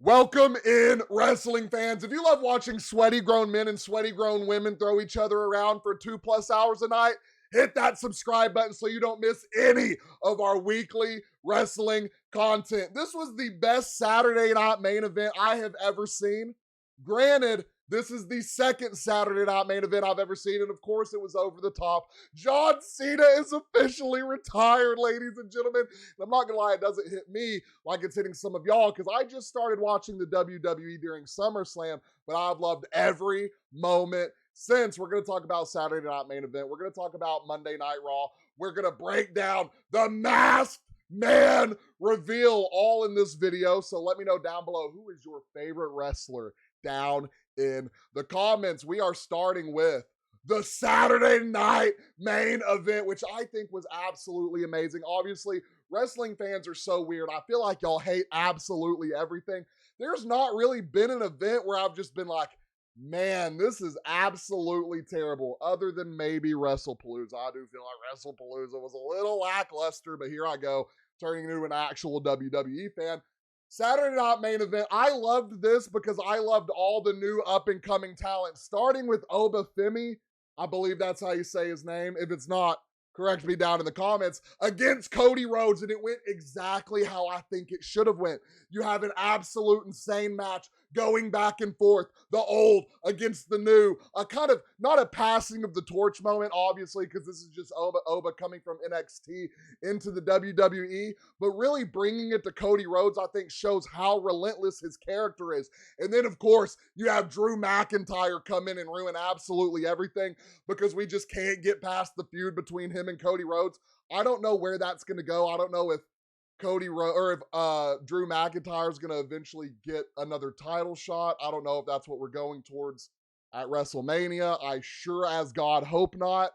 Welcome in, wrestling fans. If you love watching sweaty grown men and sweaty grown women throw each other around for 2+ hours a night, hit that subscribe button so you don't miss any of our weekly wrestling content. This was the best Saturday night main event I have ever seen. Granted, this is the second Saturday night main event I've ever seen, and of course it was over the top. John Cena is officially retired, ladies and gentlemen. And I'm not gonna lie, it doesn't hit me like it's hitting some of y'all, because I just started watching the WWE during SummerSlam, but I've loved every moment since. We're going to talk about Saturday night main event. We're going to talk about Monday Night Raw. We're going to break down the Masked Man reveal all in this video. So let me know down below, who is your favorite wrestler down in the comments. We are starting with the Saturday night main event, which I think was absolutely amazing. Obviously, wrestling fans are so weird. I feel like y'all hate absolutely everything. There's not really been an event where I've just been like, man, this is absolutely terrible, other than maybe WrestlePalooza. I do feel like WrestlePalooza was a little lackluster, but here I go, turning into an actual WWE fan. Saturday night main event, I loved this because I loved all the new up-and-coming talent, starting with Oba Femi. I believe that's how you say his name. If it's not, correct me down in the comments, against Cody Rhodes, and it went exactly how I think it should have went. You have an absolute insane match going back and forth, the old against the new, a kind of, not a passing of the torch moment, obviously, because this is just Oba coming from NXT into the WWE, but really bringing it to Cody Rhodes, I think, shows how relentless his character is. And then, of course, you have Drew McIntyre come in and ruin absolutely everything, because we just can't get past the feud between him and Cody Rhodes. I don't know where that's going to go. I don't know if Drew McIntyre is going to eventually get another title shot. I don't know if that's what we're going towards at WrestleMania. I sure as God hope not.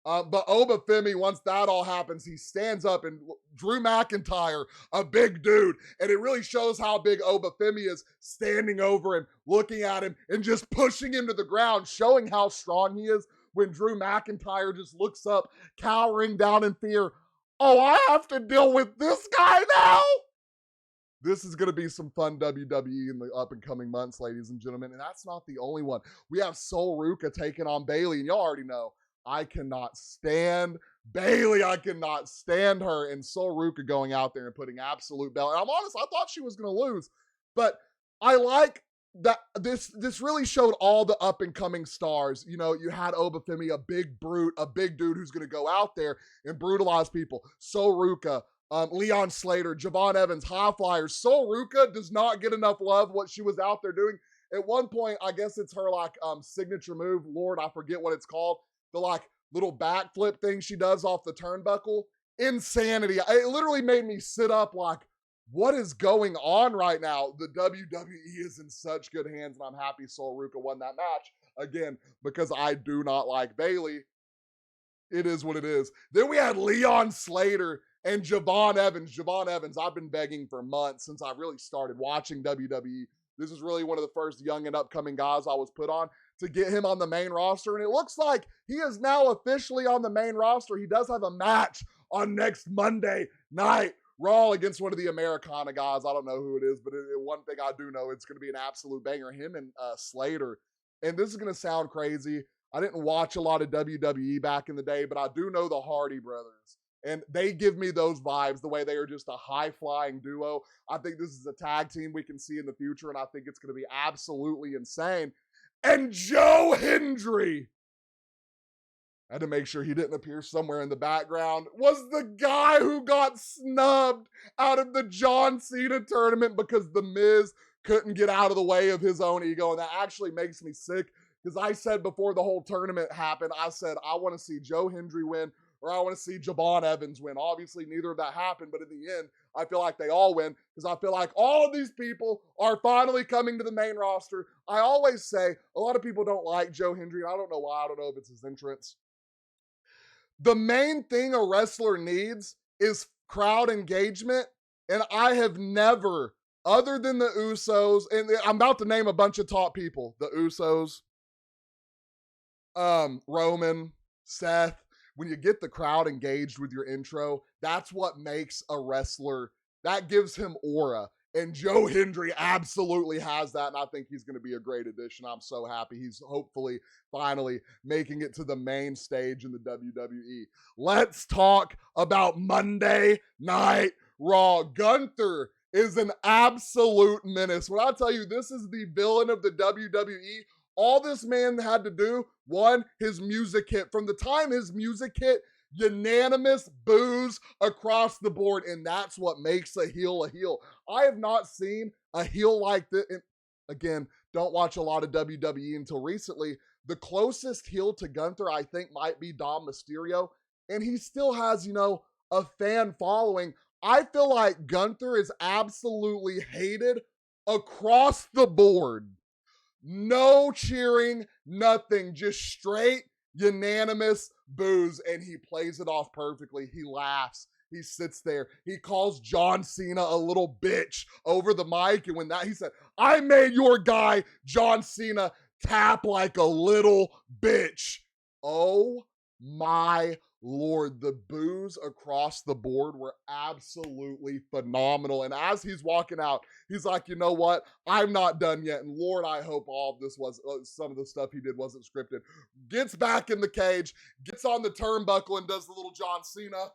But Oba Femi, once that all happens, he stands up, and Drew McIntyre, a big dude, and it really shows how big Oba Femi is, standing over him, looking at him, and just pushing him to the ground, showing how strong he is, when Drew McIntyre just looks up, cowering down in fear. Oh, I have to deal with this guy now? This is going to be some fun WWE in the up-and-coming months, ladies and gentlemen, and that's not the only one. We have Sol Ruca taking on Bayley, and y'all already know, I cannot stand Bayley. I cannot stand her, and Sol Ruca going out there and putting absolute belt. And I'm honest, I thought she was going to lose, but I like that this really showed all the up-and-coming stars. You know, you had Oba Femi, a big brute, a big dude who's going to go out there and brutalize people. Sol Ruca, Leon Slater, Javon Evans, High Flyers. Sol Ruca does not get enough love, what she was out there doing. At one point, I guess it's her like signature move. Lord, I forget what it's called. The like little backflip thing she does off the turnbuckle. Insanity. It literally made me sit up like, what is going on right now? The WWE is in such good hands, and I'm happy Sol Ruca won that match. Again, because I do not like Bayley. It is what it is. Then we had Leon Slater and Javon Evans. Javon Evans, I've been begging for months since I really started watching WWE. This is really one of the first young and upcoming guys I was put on to get him on the main roster. And it looks like he is now officially on the main roster. He does have a match on next Monday Night Raw against one of the Americana guys. I don't know who it is, but one thing I do know, it's going to be an absolute banger. Him and Slater. And this is going to sound crazy. I didn't watch a lot of WWE back in the day, but I do know the Hardy brothers. And they give me those vibes, the way they are just a high-flying duo. I think this is a tag team we can see in the future, and I think it's going to be absolutely insane. And Joe Hendry, I had to make sure he didn't appear somewhere in the background, was the guy who got snubbed out of the John Cena tournament because The Miz couldn't get out of the way of his own ego. And that actually makes me sick, because I said before the whole tournament happened, I said, I want to see Joe Hendry win, or I want to see Javon Evans win. Obviously, neither of that happened, but in the end, I feel like they all win, because I feel like all of these people are finally coming to the main roster. I always say, a lot of people don't like Joe Hendry, and I don't know why. I don't know if it's his entrance. The main thing a wrestler needs is crowd engagement, and I have never, other than the Usos, and I'm about to name a bunch of top people, the Usos, Roman, Seth, when you get the crowd engaged with your intro, that's what makes a wrestler, that gives him aura. And Joe Hendry absolutely has that, and I think he's going to be a great addition. I'm so happy he's hopefully finally making it to the main stage in the WWE. Let's talk about Monday Night Raw. Gunther is an absolute menace. When I tell you this is the villain of the WWE, all this man had to do, one, his music hit. From the time his music hit, unanimous boos across the board, and that's what makes a heel a heel. I have not seen a heel like this. And again, don't watch a lot of WWE until recently. The closest heel to Gunther, I think, might be Dom Mysterio, and he still has, a fan following. I feel like Gunther is absolutely hated across the board. No cheering, nothing, just straight unanimous boos, and he plays it off perfectly. He laughs. He sits there. He calls John Cena a little bitch over the mic, and when that, he said, I made your guy, John Cena, tap like a little bitch. Oh my Lord, the boos across the board were absolutely phenomenal. And as he's walking out, he's like, you know what? I'm not done yet. And Lord, I hope all of this was, some of the stuff he did wasn't scripted. Gets back in the cage, gets on the turnbuckle and does the little John Cena.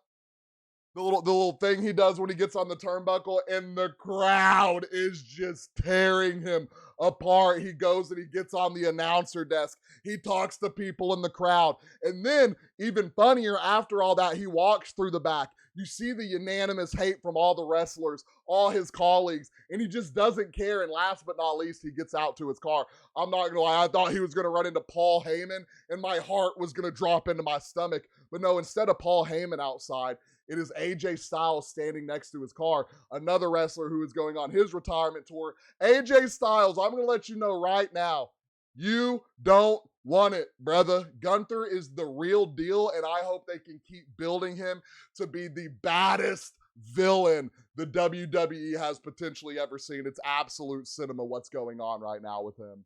The little thing he does when he gets on the turnbuckle, and the crowd is just tearing him apart. He goes and he gets on the announcer desk. He talks to people in the crowd. And then, even funnier, after all that, he walks through the back. You see the unanimous hate from all the wrestlers, all his colleagues, and he just doesn't care. And last but not least, he gets out to his car. I'm not gonna lie, I thought he was gonna run into Paul Heyman, and my heart was gonna drop into my stomach. But no, instead of Paul Heyman outside, it is AJ Styles standing next to his car, another wrestler who is going on his retirement tour. AJ Styles, I'm going to let you know right now, you don't want it, brother. Gunther is the real deal, and I hope they can keep building him to be the baddest villain the WWE has potentially ever seen. It's absolute cinema what's going on right now with him.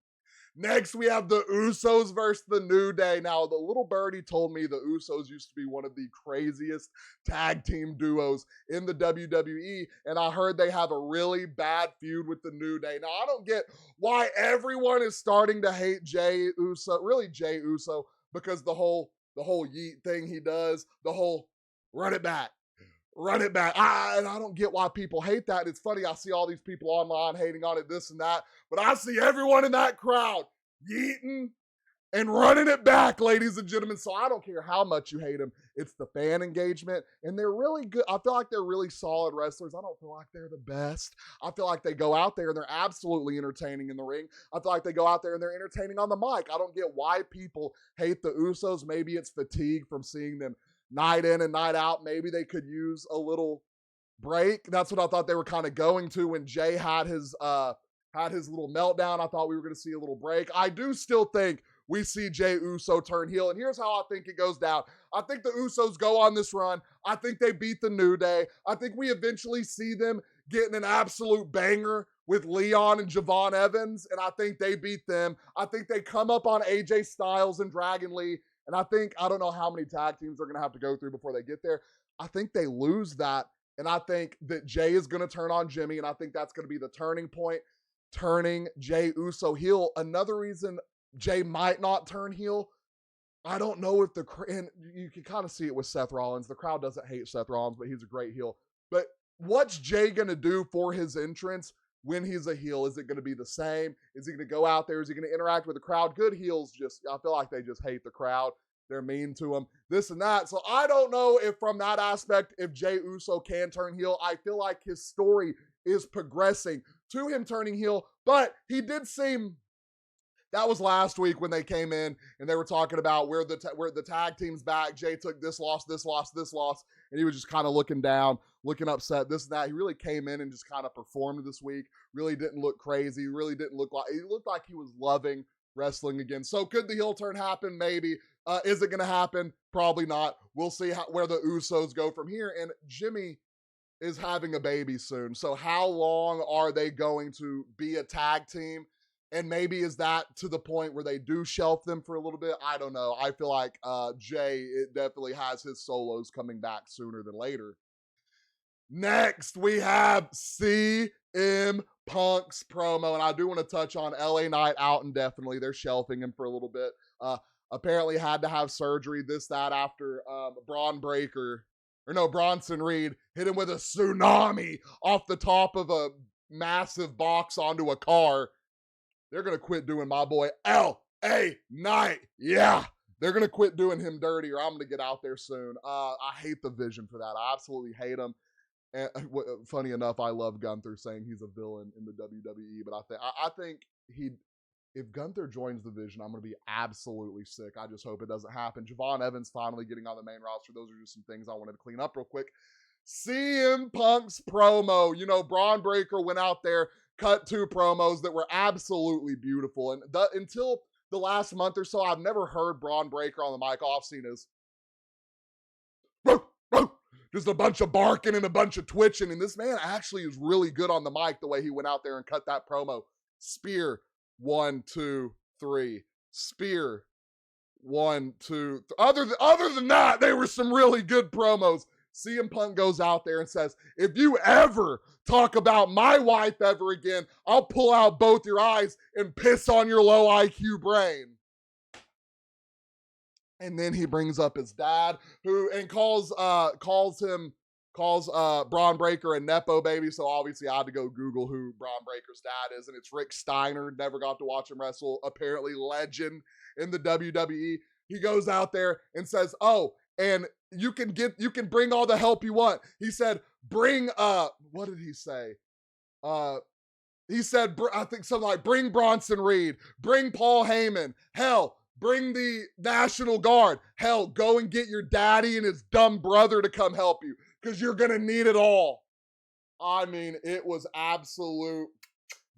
Next, we have the Usos versus the New Day. Now, the little birdie told me the Usos used to be one of the craziest tag team duos in the WWE, and I heard they have a really bad feud with the New Day. Now, I don't get why everyone is starting to hate Jey Uso, because the whole yeet thing he does, the whole run it back. And I don't get why people hate that. It's funny, I see all these people online hating on it, this and that, but I see everyone in that crowd yeeting and running it back, ladies and gentlemen. So I don't care how much you hate them. It's the fan engagement, and they're really good. I feel like they're really solid wrestlers. I don't feel like they're the best. I feel like they go out there and they're absolutely entertaining in the ring. I feel like they go out there and they're entertaining on the mic. I don't get why people hate the Usos. Maybe it's fatigue from seeing them night in and night out. Maybe they could use a little break. That's what I thought they were kind of going to when Jay had his little meltdown. I thought we were going to see a little break. I do still think we see Jey Uso turn heel, and here's how I think it goes down. I think the Usos go on this run. I think they beat the New Day. I think we eventually see them getting an absolute banger with Leon and Javon Evans, and I think they beat them. I think they come up on AJ Styles and Dragon Lee, and I don't know how many tag teams they're going to have to go through before they get there. I think they lose that, and I think that Jay is going to turn on Jimmy, and I think that's going to be the turning point, turning Jey Uso heel. Another reason Jay might not turn heel, I don't know if and you can kind of see it with Seth Rollins. The crowd doesn't hate Seth Rollins, but he's a great heel. But what's Jay going to do for his entrance when he's a heel? Is it going to be the same? Is he going to go out there? Is he going to interact with the crowd? Good heels I feel like they just hate the crowd. They're mean to him, this and that. So I don't know if from that aspect, if Jey Uso can turn heel. I feel like his story is progressing to him turning heel, but he did seem, that was last week when they came in and they were talking about where the tag team's back. Jay took this loss, and he was just kind of looking down, looking upset, this and that. He really came in and just kind of performed this week. Really didn't look crazy. Really didn't look like, he looked like he was loving wrestling again. So could the heel turn happen? Maybe. Is it going to happen? Probably not. We'll see where the Usos go from here. And Jimmy is having a baby soon. So how long are they going to be a tag team? And maybe is that to the point where they do shelf them for a little bit? I don't know. I feel like Jay, it definitely has his solos coming back sooner than later. Next, we have CM Punk's promo, and I do want to touch on LA Knight out indefinitely. They're shelving him for a little bit. Apparently had to have surgery, this, that, after Bronson Reed hit him with a tsunami off the top of a massive box onto a car. They're going to quit doing my boy LA Knight. Yeah. They're going to quit doing him dirty, or I'm going to get out there soon. I hate the vision for that. I absolutely hate him. And funny enough, I love Gunther saying he's a villain in the WWE, but I think if Gunther joins the Vision, I'm going to be absolutely sick. I just hope it doesn't happen. Javon Evans finally getting on the main roster. Those are just some things I wanted to clean up real quick. CM Punk's promo. You know, Braun Breaker went out there, cut 2 promos that were absolutely beautiful. And until the last month or so, I've never heard Braun Breaker on the mic. All I've seen is just a bunch of barking and a bunch of twitching. And this man actually is really good on the mic the way he went out there and cut that promo. Spear, 1, 2, 3. Spear, 1, 2. Other than that, they were some really good promos. CM Punk goes out there and says, if you ever talk about my wife ever again, I'll pull out both your eyes and piss on your low IQ brain. And then he brings up his dad, who and calls Braun Breaker a Nepo baby. So obviously I had to go Google who Braun Breaker's dad is, and it's Rick Steiner. Never got to watch him wrestle. Apparently legend in the WWE. He goes out there and says, "Oh, and you can bring all the help you want." He said, "Bring what did he say? He said, I think something like, bring Bronson Reed, bring Paul Heyman, hell, bring the National Guard. Hell, go and get your daddy and his dumb brother to come help you, because you're going to need it all." I mean, it was absolute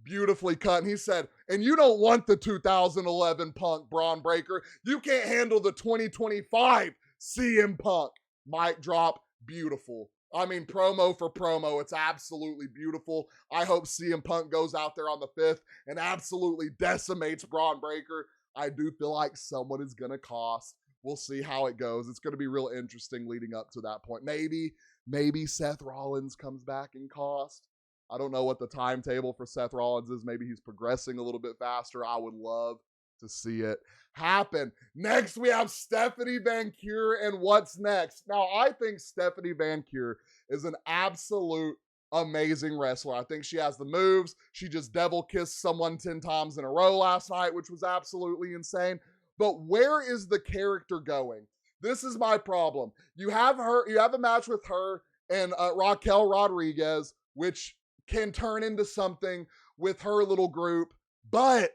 beautifully cut. And he said, and you don't want the 2011 Punk, Braun Breaker. You can't handle the 2025 CM Punk. Mic drop, beautiful. I mean, promo for promo, it's absolutely beautiful. I hope CM Punk goes out there on the 5th and absolutely decimates Braun Breaker. I do feel like someone is going to cost. We'll see how it goes. It's going to be real interesting leading up to that point. Maybe Seth Rollins comes back and cost. I don't know what the timetable for Seth Rollins is. Maybe he's progressing a little bit faster. I would love to see it happen. Next, we have Stephanie Van Cure and what's next. Now, I think Stephanie Van Cure is an absolute amazing wrestler. I think she has the moves. She just devil kissed someone 10 times in a row last night, which was absolutely insane. But where is the character going? This is my problem. You have a match with her and Raquel Rodriguez, which can turn into something with her little group, but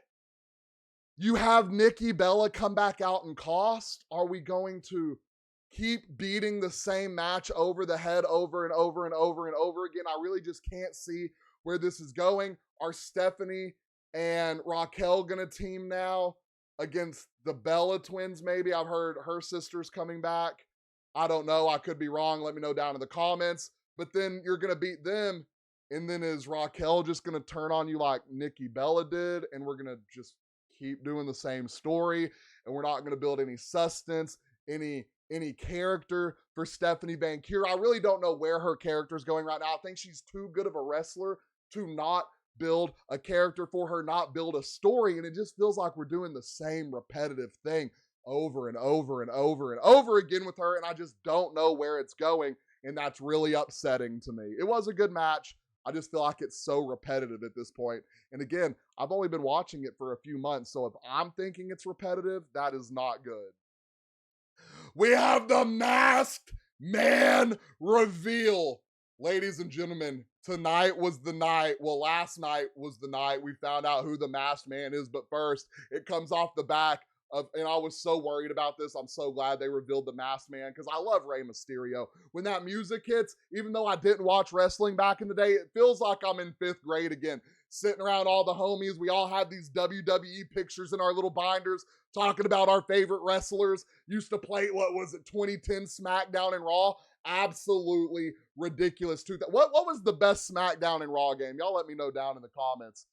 you have Nikki Bella come back out and cost. Are we going to keep beating the same match over the head over and over and over and over again? I really just can't see where this is going. Are Stephanie and Raquel going to team now against the Bella twins? Maybe. I've heard her sister's coming back. I don't know. I could be wrong. Let me know down in the comments. But then you're going to beat them. And then is Raquel just going to turn on you like Nikki Bella did? And we're going to just keep doing the same story. And we're not going to build any substance, any character for Stephanie Van Cure. I really don't know where her character is going right now. I think she's too good of a wrestler to not build a character for her, not build a story. And it just feels like we're doing the same repetitive thing over and over and over and over again with her. And I just don't know where it's going. And that's really upsetting to me. It was a good match. I just feel like it's so repetitive at this point. And again, I've only been watching it for a few months. So if I'm thinking it's repetitive, that is not good. We have the Masked Man reveal. Ladies and gentlemen, tonight was the night. Well, last night was the night we found out who the Masked Man is. But first, it comes off the back of, and I was so worried about this. I'm so glad they revealed the Masked Man because I love Rey Mysterio. When that music hits, even though I didn't watch wrestling back in the day, it feels like I'm in 5th grade again. Sitting around all the homies. We all had these WWE pictures in our little binders talking about our favorite wrestlers. Used to play, 2010 SmackDown and Raw. Absolutely ridiculous. What was the best SmackDown and Raw game? Y'all let me know down in the comments.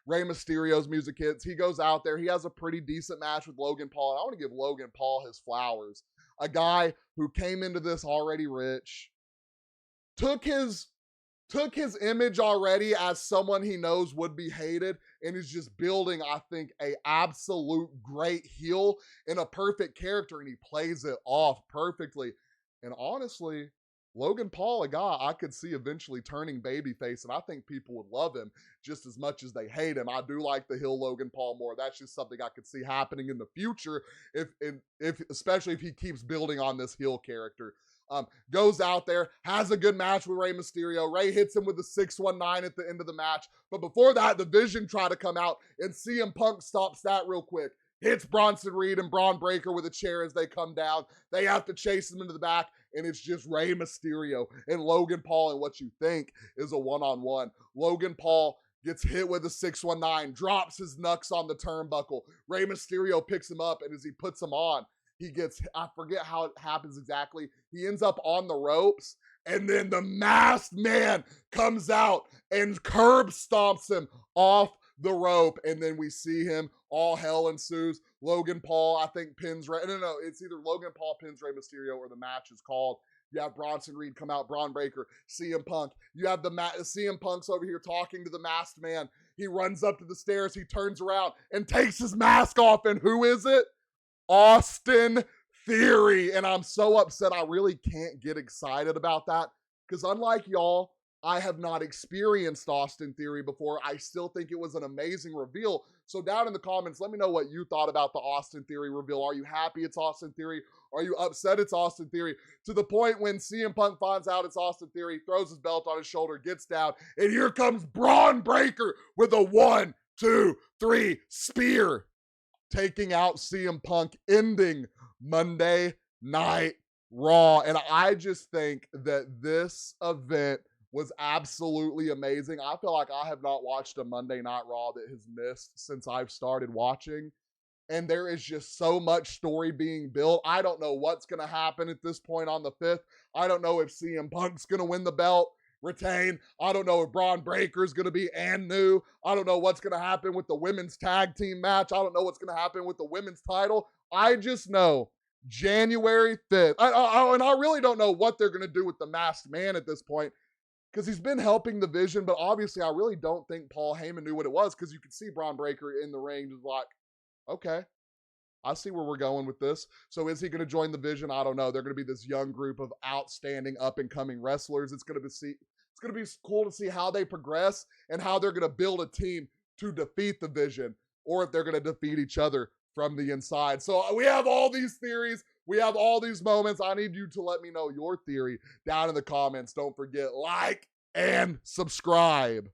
Rey Mysterio's music hits. He goes out there. He has a pretty decent match with Logan Paul. And I want to give Logan Paul his flowers. A guy who came into this already rich, took his image already as someone he knows would be hated and is just building, I think, a absolute great heel and a perfect character, and he plays it off perfectly. And honestly, Logan Paul, a guy I could see eventually turning babyface, and I think people would love him just as much as they hate him. I do like the heel Logan Paul more. That's just something I could see happening in the future, if especially if he keeps building on this heel character. Goes out there, has a good match with Rey Mysterio. Rey hits him with the 619 at the end of the match. But before that, the Vision try to come out, and CM Punk stops that real quick. Hits Bronson Reed and Braun Breaker with a chair as they come down. They have to chase him into the back, and it's just Rey Mysterio and Logan Paul in what you think is a one-on-one. Logan Paul gets hit with a 619, drops his knucks on the turnbuckle. Rey Mysterio picks him up, and as he puts him on, he gets, I forget how it happens exactly. He ends up on the ropes, and then the masked man comes out and curb stomps him off the rope, and then we see him. All hell ensues. Logan Paul, I think, pins Rey. No, it's either Logan Paul pins Rey Mysterio or the match is called. You have Bronson Reed come out, Braun Breaker, CM Punk. You have the CM Punk's over here talking to the masked man. He runs up to the stairs. He turns around and takes his mask off, and who is it? Austin Theory. And I'm so upset I really can't get excited about that, because unlike y'all, I have not experienced Austin Theory before. I still think it was an amazing reveal. So down in the comments, let me know what you thought about the Austin Theory reveal. Are you happy it's Austin Theory? Are you upset it's Austin Theory? To the point when CM Punk finds out it's Austin Theory, throws his belt on his shoulder, gets down, and here comes Braun Breaker with a 1, 2, 3 spear, taking out CM Punk, ending Monday Night Raw. And I just think that this event was absolutely amazing. I feel like I have not watched a Monday Night Raw that has missed since I've started watching. And there is just so much story being built. I don't know what's going to happen at this point on the 5th. I don't know if CM Punk's going to win the belt, retain. I don't know if Braun Breaker is going to be and new. I don't know what's going to happen with the women's tag team match. I don't know what's going to happen with the women's title. I just know January 5th. And I really don't know what they're going to do with the masked man at this point, because he's been helping the Vision, but obviously I really don't think Paul Heyman knew what it was, because you could see Braun Breaker in the ring just like, okay, I see where we're going with this. So is he going to join the Vision? I don't know. They're going to be this young group of outstanding up-and-coming wrestlers. It's going to be cool to see how they progress and how they're going to build a team to defeat the Vision, or if they're going to defeat each other from the inside. So we have all these theories. We have all these moments. I need you to let me know your theory down in the comments. Don't forget, like and subscribe.